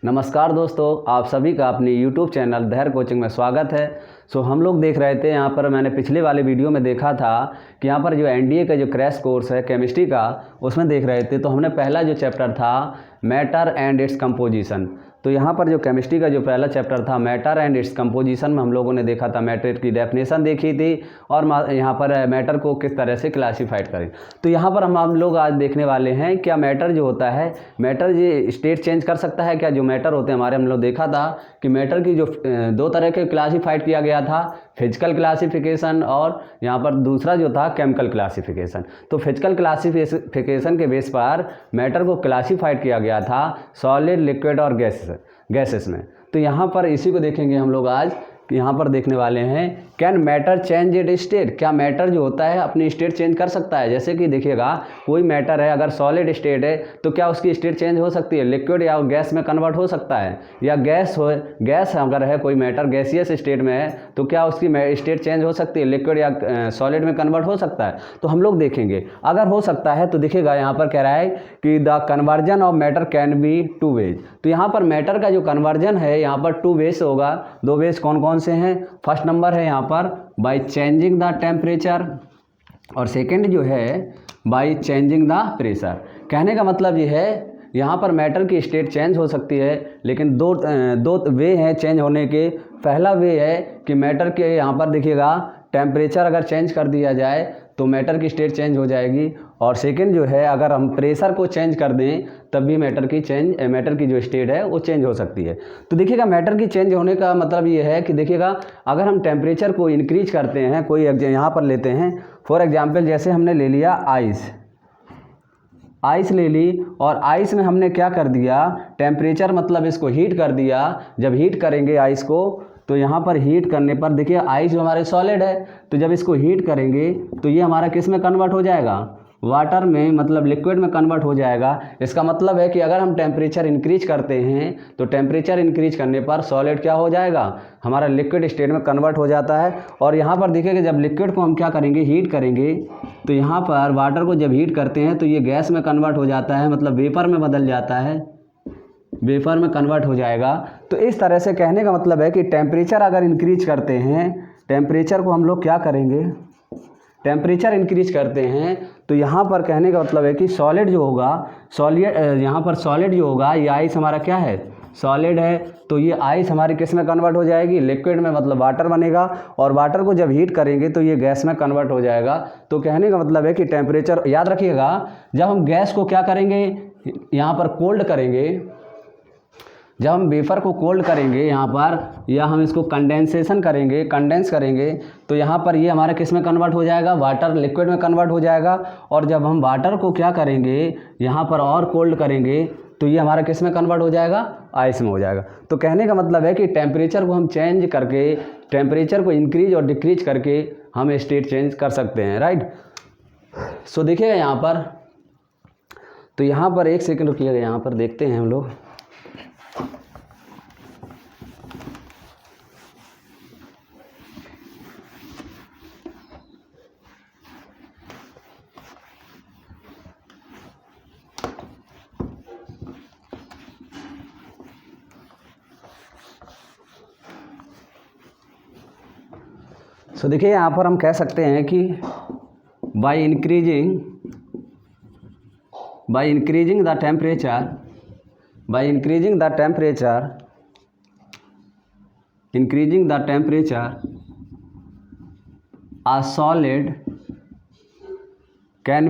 नमस्कार दोस्तों, आप सभी का अपने YouTube चैनल धैर्य कोचिंग में स्वागत है। हम लोग देख रहे थे यहाँ पर, मैंने पिछले वाले वीडियो में देखा था कि यहाँ पर जो एनडीए का जो क्रैश कोर्स है केमिस्ट्री का, उसमें देख रहे थे तो हमने पहला जो चैप्टर था मैटर एंड इट्स कंपोजिशन। तो यहाँ पर जो केमिस्ट्री का जो पहला चैप्टर था मैटर एंड इट्स कंपोजिशन में हम लोगों ने देखा था मैटर की डेफिनेशन देखी थी और यहाँ पर मैटर को किस तरह से क्लासीफाइड करें। तो यहाँ पर हम लोग आज देखने वाले हैं क्या मैटर जो होता है, मैटर ये स्टेट चेंज कर सकता है क्या। जो मैटर होते हैं हमारे, हम लोग देखा था कि मैटर की जो दो तरह के क्लासीफाइड किया गया था, फिजिकल क्लासिफिकेशन और यहाँ पर दूसरा जो था केमिकल क्लासिफिकेशन। तो फिजिकल क्लासिफिकेशन के बेस पर मैटर को क्लासीफाइड किया गया था सॉलिड, लिक्विड और गैसेस में। तो यहाँ पर इसी को देखेंगे हम लोग आज। यहाँ पर देखने वाले हैं can matter change it state, क्या मैटर जो होता है अपनी स्टेट चेंज कर सकता है। जैसे कि देखिएगा, कोई मैटर है अगर सॉलिड स्टेट है तो क्या उसकी स्टेट चेंज हो सकती है, लिक्विड या गैस में कन्वर्ट हो सकता है, या गैस अगर है कोई मैटर गैसियस स्टेट में है तो क्या उसकी स्टेट चेंज हो सकती है, लिक्विड या सॉलिड में कन्वर्ट हो सकता है। तो हम लोग देखेंगे अगर हो सकता है तो देखिएगा यहाँ पर कह रहा है कि the conversion of matter can be two ways. तो यहाँ पर मैटर का जो कन्वर्जन है यहाँ पर टू वेज होगा। दो वेज कौन कौन से हैं? फर्स्ट नंबर है यहाँ पर बाय चेंजिंग द टेम्परेचर और सेकेंड जो है बाय चेंजिंग द प्रेशर। कहने का मतलब ये है यहाँ पर मैटर की स्टेट चेंज हो सकती है, लेकिन दो वे हैं चेंज होने के। पहला वे है कि मैटर के यहाँ पर देखिएगा टेम्परेचर अगर चेंज कर दिया जाए तो मैटर की स्टेट चेंज हो जाएगी, और सेकंड जो है अगर हम प्रेशर को चेंज कर दें तब भी मैटर की जो स्टेट है वो चेंज हो सकती है। तो देखिएगा मैटर की चेंज होने का मतलब ये है कि देखिएगा अगर हम टेम्परेचर को इंक्रीज करते हैं, कोई यहाँ पर लेते हैं फॉर एग्जांपल, जैसे हमने ले लिया आइस ले ली और आइस में हमने क्या कर दिया, टेम्परेचर मतलब इसको हीट कर दिया। जब हीट करेंगे आइस को तो यहाँ पर हीट करने पर देखिए आइस जो हमारे सॉलिड है, तो जब इसको हीट करेंगे तो ये हमारा किस में कन्वर्ट हो जाएगा, वाटर में, मतलब लिक्विड में कन्वर्ट हो जाएगा। इसका मतलब है कि अगर हम टेम्परेचर इंक्रीज करते हैं तो टेम्परेचर इंक्रीज करने पर सॉलिड क्या हो जाएगा, हमारा लिक्विड स्टेट में कन्वर्ट हो जाता है। और यहाँ पर देखिए कि जब लिक्विड को हम क्या करेंगे, हीट करेंगे, तो यहाँ पर वाटर को जब हीट करते हैं तो ये गैस में कन्वर्ट हो जाता है, मतलब वेपर में बदल जाता है, वेपर में कन्वर्ट हो जाएगा। तो इस तरह से कहने का मतलब है कि टेम्परेचर अगर इंक्रीज करते हैं, टेम्परेचर को हम लोग क्या करेंगे, टेम्परेचर इंक्रीज करते हैं तो यहाँ पर कहने का मतलब है कि सॉलिड जो होगा, यहाँ पर सॉलिड जो होगा, ये आइस हमारा क्या है, सॉलिड है, तो ये आइस हमारी किस में कन्वर्ट हो जाएगी, लिक्विड में, मतलब वाटर बनेगा। और वाटर को जब हीट करेंगे तो ये गैस में कन्वर्ट हो जाएगा। तो कहने का मतलब है कि टेम्परेचर, याद रखिएगा जब हम गैस को क्या करेंगे, यहाँ पर कोल्ड करेंगे, जब हम वेपर को कोल्ड करेंगे यहाँ पर, या हम इसको कंडेंस करेंगे तो यहाँ पर ये हमारे किस में कन्वर्ट हो जाएगा, वाटर, लिक्विड में कन्वर्ट हो जाएगा। और जब हम वाटर को क्या करेंगे, यहाँ पर और कोल्ड करेंगे तो ये हमारा किस में कन्वर्ट हो जाएगा, आइस में हो जाएगा। तो कहने का मतलब है कि टेम्परेचर को हम चेंज करके, टेम्परेचर को इंक्रीज और डिक्रीज करके हम स्टेट चेंज कर सकते हैं, राइट। सो देखिएगा यहाँ पर, तो यहाँ पर एक सेकंड रुकिएगा, यहाँ पर देखते हैं हम लोग। सो देखिए यहाँ पर हम कह सकते हैं कि bye increasing the temperature a solid can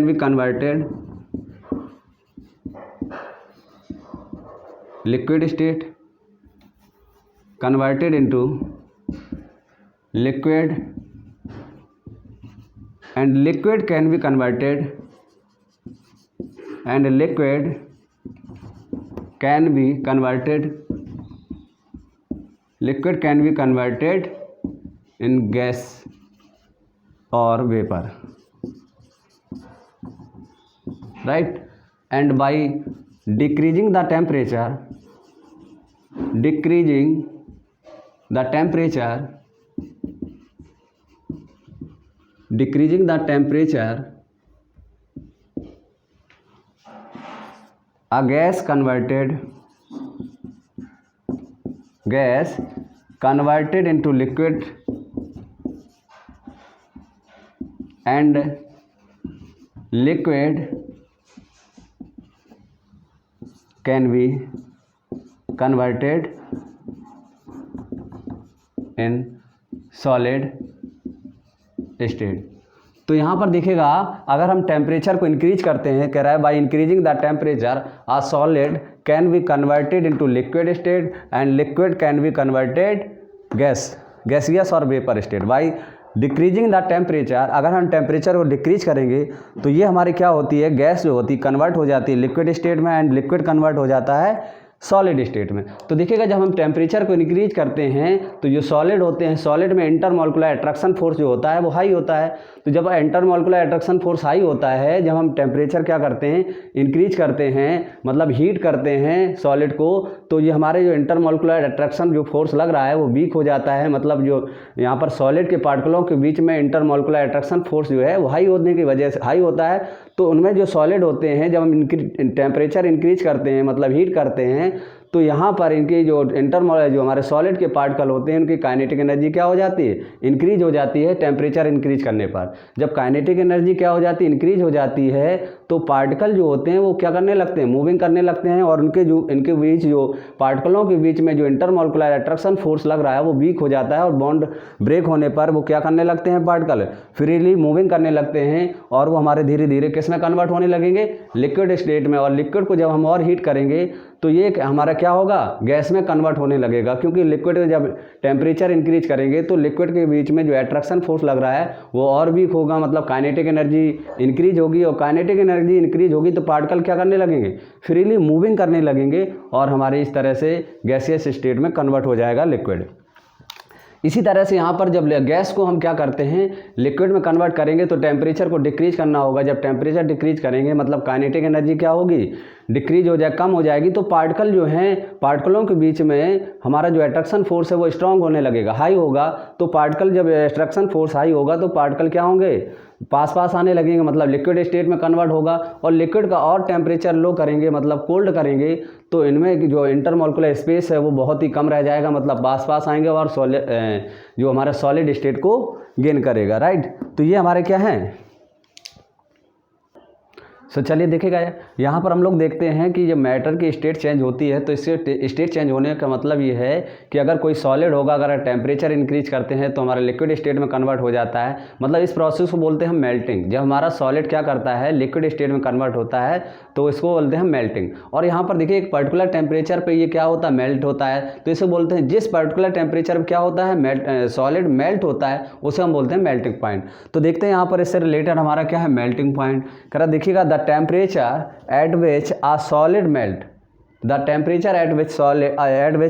be converted liquid state, converted into liquid, and liquid can be converted in gas or vapor, right. And by decreasing the temperature a gas converted into liquid and liquid can be converted in solid state। तो यहाँ पर देखिएगा, अगर हम temperature को increase करते हैं, कह रहा है by increasing the temperature a solid can be converted into liquid state and liquid can be converted gaseous और vapour state. By decreasing the temperature, अगर हम टेम्परेचर को डिक्रीज करेंगे तो ये हमारी क्या होती है, गैस जो होती है कन्वर्ट हो जाती है लिक्विड स्टेट में एंड लिक्विड कन्वर्ट हो जाता है सॉलिड स्टेट में। तो देखिएगा, जब हम टेम्परेचर को इंक्रीज करते हैं तो जो सॉलिड होते हैं, सॉलिड में इंटरमॉलिक्यूलर अट्रैक्शन फोर्स जो होता है वो हाई होता है। तो जब इंटरमॉलिक्यूलर अट्रैक्शन फोर्स हाई होता है, जब हम टेम्परेचर क्या करते हैं, इंक्रीज करते हैं, मतलब हीट करते हैं सॉलिड को, तो ये हमारे जो इंटरमॉलिक्यूलर अट्रैक्शन जो फोर्स लग रहा है वो वीक हो जाता है। मतलब जो यहाँ पर सॉलिड के पार्टिकलों के बीच में इंटरमॉलिक्यूलर अट्रैक्शन फोर्स जो है वो हाई होने की वजह से हाई होता है। तो उनमें जो सॉलिड होते हैं, जब हम टेम्परेचर इंक्रीज करते हैं, मतलब हीट करते हैं, तो यहाँ पर इनकी जो जो हमारे सॉलिड के पार्टिकल होते हैं, उनकी काइनेटिक एनर्जी क्या हो जाती है, इंक्रीज हो जाती है टेम्परेचर इंक्रीज करने पर। जब काइनेटिक एनर्जी क्या हो जाती है, इंक्रीज हो जाती है, तो पार्टिकल जो होते हैं वो क्या करने लगते हैं, मूविंग करने लगते हैं, और इनके बीच जो पार्टिकलों के बीच में जो इंटरमॉलिक्यूलर अट्रैक्शन फोर्स लग रहा है वो वीक हो जाता है, और बॉन्ड ब्रेक होने पर वो क्या करने लगते हैं, पार्टिकल फ्रीली मूविंग करने लगते हैं, और वो हमारे धीरे धीरे किस में कन्वर्ट होने लगेंगे, लिक्विड स्टेट में। और लिक्विड को जब हम और हीट करेंगे तो ये हमारा क्या होगा, गैस में कन्वर्ट होने लगेगा, क्योंकि लिक्विड जब टेम्परेचर इंक्रीज करेंगे तो लिक्विड के बीच में जो अट्रैक्शन फोर्स लग रहा है वो और वीक होगा, मतलब काइनेटिक एनर्जी इंक्रीज होगी, और काइनेटिक एनर्जी इंक्रीज होगी तो पार्टिकल क्या करने लगेंगे, फ्रीली मूविंग करने लगेंगे, और हमारे इस तरह से गैसियस स्टेट में कन्वर्ट हो जाएगा लिक्विड। इसी तरह से यहाँ पर जब गैस को हम क्या करते हैं, लिक्विड में कन्वर्ट करेंगे तो टेम्परेचर को डिक्रीज करना होगा। जब टेम्परेचर डिक्रीज करेंगे मतलब काइनेटिक एनर्जी क्या होगी, डिक्रीज हो जाए, कम हो जाएगी, तो पार्टिकल जो हैं, पार्टिकलों के बीच में हमारा जो अट्रैक्शन फोर्स है वो स्ट्रांग होने लगेगा, हाई होगा। तो पार्टिकल जब अट्रैक्शन फोर्स हाई होगा तो पार्टिकल क्या होंगे, पास पास आने लगेंगे, मतलब लिक्विड स्टेट में कन्वर्ट होगा। और लिक्विड का और टेम्परेचर लो करेंगे, मतलब कोल्ड करेंगे, तो इनमें जो इंटरमॉलिक्यूलर स्पेस है वो बहुत ही कम रह जाएगा, मतलब पास पास आएंगे, और जो हमारा सॉलिड स्टेट को गेन करेगा, राइट। तो ये हमारे क्या हैं। सो चलिए देखिएगा, यहाँ पर हम लोग देखते हैं कि जब मैटर की स्टेट चेंज होती है तो इससे स्टेट चेंज होने का मतलब ये है कि अगर कोई सॉलिड होगा, अगर टेम्परेचर इंक्रीज करते हैं तो हमारा लिक्विड स्टेट में कन्वर्ट हो जाता है, मतलब इस प्रोसेस को बोलते हैं मेल्टिंग। जब हमारा सॉलिड क्या करता है, लिक्विड स्टेट में कन्वर्ट होता है, तो इसको बोलते हैं मेल्टिंग। और यहाँ पर देखिए एक पर्टिकुलर टेम्परेचर पर ये क्या होता है, मेल्ट होता है, तो इसे बोलते हैं, जिस पर्टिकुलर टेम्परेचर पर क्या होता है, सॉलिड मेल्ट होता है, उसे हम बोलते हैं मेल्टिंग पॉइंट। तो देखते हैं यहाँ पर इससे रिलेटेड हमारा क्या है, मेल्टिंग पॉइंट। करा देखिएगा, the temperature at which a solid melt, the temperature at which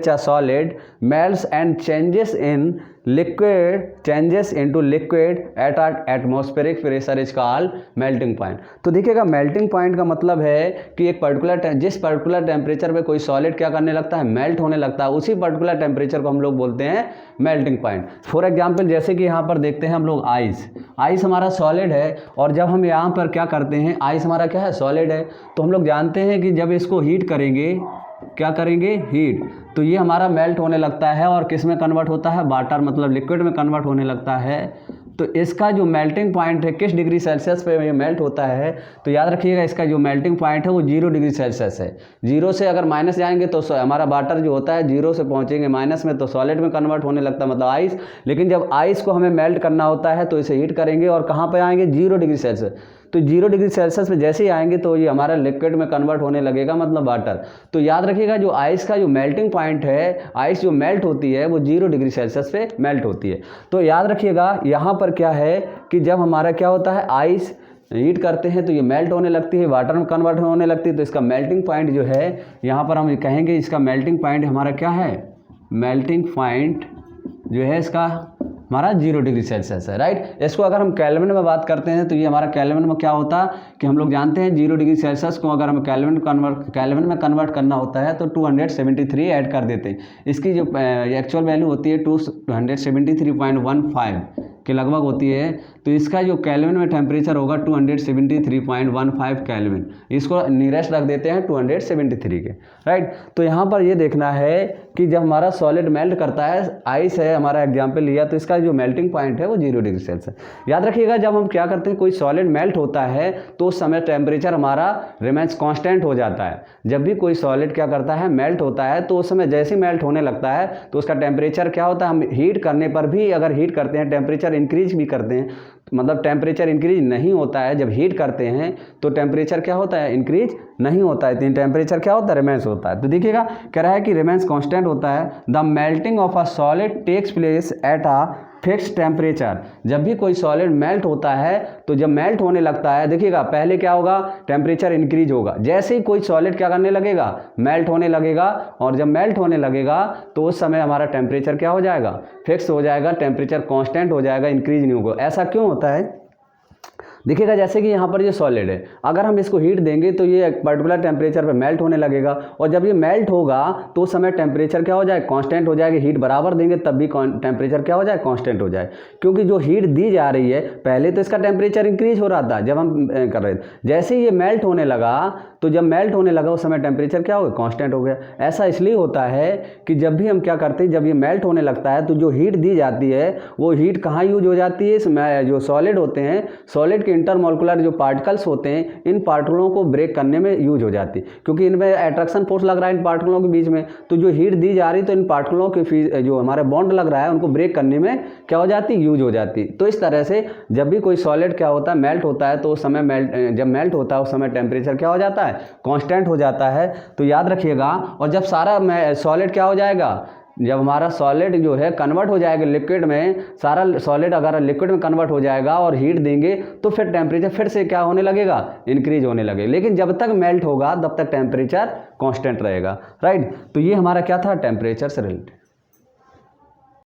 a solid melts and changes into liquid at atmospheric pressure is called melting point। तो देखिएगा, मेल्टिंग पॉइंट का मतलब है कि एक जिस पर्टिकुलर टेम्परेचर पे कोई सॉलिड क्या करने लगता है, मेल्ट होने लगता है, उसी पर्टिकुलर टेम्परेचर को हम लोग बोलते हैं मेल्टिंग पॉइंट। फॉर एग्जांपल, जैसे कि यहाँ पर देखते हैं हम लोग आइस हमारा सॉलिड है, और जब हम यहाँ पर क्या करते हैं, आइस हमारा क्या है, सॉलिड है, तो हम लोग जानते हैं कि जब इसको हीट करेंगे, क्या करेंगे, हीट, तो ये हमारा मेल्ट होने लगता है, और किस में कन्वर्ट होता है, वाटर, मतलब लिक्विड में कन्वर्ट होने लगता है। तो इसका जो मेल्टिंग पॉइंट है, किस डिग्री सेल्सियस पे ये मेल्ट होता है, तो याद रखिएगा इसका जो मेल्टिंग पॉइंट है वो 0 डिग्री सेल्सियस है। 0 से अगर माइनस जाएंगे तो हमारा वाटर जो होता है 0 से पहुंचेंगे माइनस में तो सॉलिड में कन्वर्ट होने लगता है, मतलब आइस। लेकिन जब आइस को हमें मेल्ट करना होता है तो इसे हीट करेंगे, और कहाँ पर आएंगे, 0 डिग्री सेल्सियस। तो 0 डिग्री सेल्सियस पे जैसे ही आएंगे तो ये हमारा लिक्विड में कन्वर्ट होने लगेगा, मतलब वाटर। तो याद रखिएगा, जो आइस का जो मेल्टिंग पॉइंट है, आइस जो मेल्ट होती है वो 0 डिग्री सेल्सियस पे मेल्ट होती है। तो याद रखिएगा, यहाँ पर क्या है कि जब हमारा क्या होता है, आइस हीट करते हैं तो ये मेल्ट होने लगती है, वाटर में कन्वर्ट होने लगती है, तो इसका मेल्टिंग पॉइंट जो है, यहाँ पर हम कहेंगे इसका मेल्टिंग पॉइंट हमारा क्या है, मेल्टिंग पॉइंट जो है इसका हमारा 0 डिग्री सेल्सियस है, राइट। इसको अगर हम केल्विन में बात करते हैं तो ये हमारा केल्विन में क्या होता है कि हम लोग जानते हैं 0 डिग्री सेल्सियस को अगर हम केल्विन में कन्वर्ट करना होता है तो 273 ऐड कर देते हैं। इसकी जो एक्चुअल वैल्यू होती है 273.15 के लगभग होती है। तो तो इसका जो केल्विन में टेम्परेचर होगा 273.15 केल्विन, इसको नियरेस्ट रख देते हैं 273 के, राइट। तो यहाँ पर ये देखना है कि जब हमारा सॉलिड मेल्ट करता है, आइस है हमारा एग्जाम्पल लिया, तो इसका जो मेल्टिंग पॉइंट है वो 0 डिग्री सेल्सियस। याद रखिएगा जब हम क्या करते हैं, कोई सॉलिड मेल्ट होता है तो उस समय टेम्परेचर हमारा रिमेंस कांस्टेंट हो जाता है। जब भी कोई सॉलिड क्या करता है, मेल्ट होता है, तो उस समय जैसे ही मेल्ट होने लगता है तो उसका टेम्परेचर क्या होता है, हम हीट करने पर भी, अगर हीट करते हैं टेम्परेचर इंक्रीज भी करते हैं, मतलब टेम्परेचर इंक्रीज नहीं होता है, जब हीट करते हैं तो टेम्परेचर क्या होता है, इंक्रीज नहीं होता है, तो टेम्परेचर क्या होता है, रिमेंस होता है। तो देखिएगा कह रहा है कि रिमेंस कांस्टेंट होता है। The melting of a solid takes place at a fix temperature. जब भी कोई सॉलिड मेल्ट होता है तो जब मेल्ट होने लगता है, देखिएगा पहले क्या होगा, टेम्परेचर इंक्रीज होगा, जैसे ही कोई सॉलिड क्या करने लगेगा, मेल्ट होने लगेगा, और जब मेल्ट होने लगेगा तो उस समय हमारा टेम्परेचर क्या हो जाएगा, फिक्स हो जाएगा, टेम्परेचर कांस्टेंट हो जाएगा, इंक्रीज नहीं होगा। ऐसा क्यों होता है, देखिएगा जैसे कि यहाँ पर ये सॉलिड है, अगर हम इसको हीट देंगे तो ये एक पर्टिकुलर टेम्परेचर पे मेल्ट होने लगेगा, और जब ये मेल्ट होगा तो उस समय टेम्परेचर क्या हो जाए, कांस्टेंट हो जाएगा। हीट बराबर देंगे तब भी टेम्परेचर क्या हो जाए, कांस्टेंट हो जाए, क्योंकि जो हीट दी जा रही है, पहले तो इसका टेम्परेचर इंक्रीज हो रहा था जब हम कर रहे थे, जैसे ही ये मेल्ट होने लगा, तो जब मेल्ट होने लगा उस समय टेम्परेचर क्या हो गया, कांस्टेंट हो गया। ऐसा इसलिए होता है कि जब भी हम क्या करते हैं, जब ये मेल्ट होने लगता है तो जो हीट दी जाती है वो हीट कहाँ यूज हो जाती है, इसमें जो सॉलिड होते हैं, सॉलिड के इंटरमोलिकुलर जो पार्टिकल्स होते हैं, इन पार्टिकलों को ब्रेक करने में यूज हो जाती है, क्योंकि इनमें अट्रैक्शन फोर्स लग रहा है इन पार्टिकलों के बीच में, तो जो हीट दी जा रही तो इन पार्टिकलों के जो हमारे बॉन्ड लग रहा है उनको ब्रेक करने में क्या हो जाती, यूज हो जाती। तो इस तरह से जब भी कोई सॉलिड क्या होता है, मेल्ट होता है, तो उस समय जब मेल्ट होता है उस समय टेम्परेचर क्या हो जाता है, कांस्टेंट हो जाता है। तो याद रखिएगा, और जब सारा सॉलिड क्या हो जाएगा, जब हमारा सॉलिड जो है कन्वर्ट हो जाएगा लिक्विड में, सारा सॉलिड अगर लिक्विड में कन्वर्ट हो जाएगा और हीट देंगे तो फिर टेम्परेचर फिर से क्या होने लगेगा, इंक्रीज होने लगेगा। लेकिन जब तक मेल्ट होगा तब तक टेम्परेचर कांस्टेंट रहेगा, राइट। तो ये हमारा क्या था, टेम्परेचर से रिलेटेड।